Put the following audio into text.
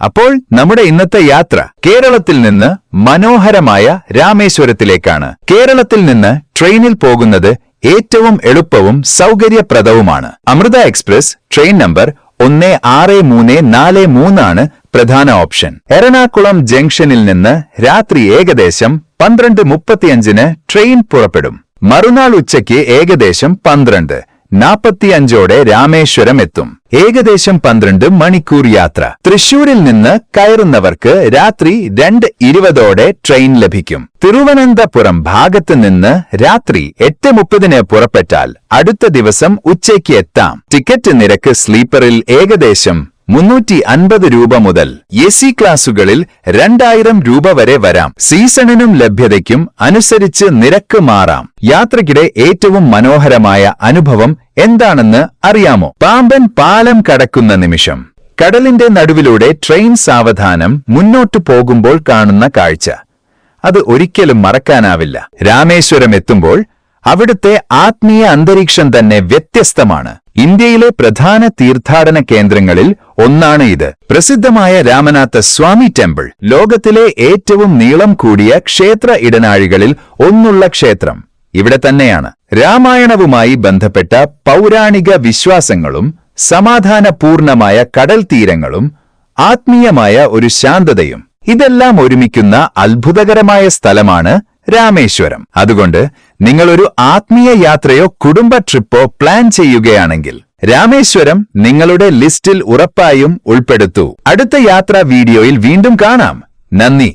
അപ്പോൾ നമ്മുടെ ഇന്നത്തെ യാത്ര കേരളത്തിൽ നിന്ന് മനോഹരമായ രാമേശ്വരത്തിലേക്കാണ്. കേരളത്തിൽ നിന്ന് ട്രെയിനിൽ പോകുന്നത് ഏറ്റവും എളുപ്പവും സൗകര്യപ്രദവുമാണ്. അമൃത എക്സ്പ്രസ് ട്രെയിൻ നമ്പർ 16343 ആണ് പ്രധാന ഓപ്ഷൻ. എറണാകുളം ജംഗ്ഷനിൽ നിന്ന് രാത്രി ഏകദേശം 12:35 ട്രെയിൻ പുറപ്പെടും. മറുനാൾ ഉച്ചയ്ക്ക് ഏകദേശം 12:45 രാമേശ്വരം എത്തും. ഏകദേശം 12 മണിക്കൂർ യാത്ര. തൃശൂരിൽ നിന്ന് കയറുന്നവർക്ക് രാത്രി 2:20 ട്രെയിൻ ലഭിക്കും. തിരുവനന്തപുരം ഭാഗത്ത് നിന്ന് രാത്രി 8:30 പുറപ്പെട്ടാൽ അടുത്ത ദിവസം ഉച്ചയ്ക്ക് എത്താം. ടിക്കറ്റ് നിരക്ക് സ്ലീപ്പറിൽ ഏകദേശം 350 രൂപ മുതൽ AC ക്ലാസുകളിൽ 2000 രൂപ വരെ വരാം. സീസണിനും ലഭ്യതയ്ക്കും അനുസരിച്ച് നിരക്ക് മാറാം. യാത്രയ്ക്കിടെ ഏറ്റവും മനോഹരമായ അനുഭവം എന്താണെന്ന് അറിയാമോ? പാമ്പൻ പാലം കടക്കുന്ന നിമിഷം. കടലിന്റെ നടുവിലൂടെ ട്രെയിൻ സാവധാനം മുന്നോട്ടു പോകുമ്പോൾ കാണുന്ന കാഴ്ച അത് ഒരിക്കലും മറക്കാനാവില്ല. രാമേശ്വരം എത്തുമ്പോൾ അവിടുത്തെ ആത്മീയ അന്തരീക്ഷം തന്നെ വ്യത്യസ്തമാണ്. ഇന്ത്യയിലെ പ്രധാന തീർത്ഥാടന കേന്ദ്രങ്ങളിൽ ഒന്നാണ് ഇത്. പ്രസിദ്ധമായ രാമനാഥ സ്വാമി ടെമ്പിൾ ലോകത്തിലെ ഏറ്റവും നീളം കൂടിയ ക്ഷേത്ര ഇടനാഴികളിൽ ഒന്നുള്ള ക്ഷേത്രം ഇവിടെ തന്നെയാണ്. രാമായണവുമായി ബന്ധപ്പെട്ട പൗരാണിക വിശ്വാസങ്ങളും സമാധാനപൂർണമായ കടൽ തീരങ്ങളും ആത്മീയമായ ഒരു ശാന്തതയും ഇതെല്ലാം ഒരുമിക്കുന്ന അത്ഭുതകരമായ സ്ഥലമാണ് രാമേശ്വരം. അതുകൊണ്ട് നിങ്ങളൊരു ആത്മീയ യാത്രയോ കുടുംബ ട്രിപ്പോ പ്ലാൻ ചെയ്യുകയാണെങ്കിൽ രാമേശ്വരം നിങ്ങളുടെ ലിസ്റ്റിൽ ഉറപ്പായും ഉൾപ്പെടുത്തൂ. അടുത്ത യാത്രാ വീഡിയോയിൽ വീണ്ടും കാണാം. നന്ദി.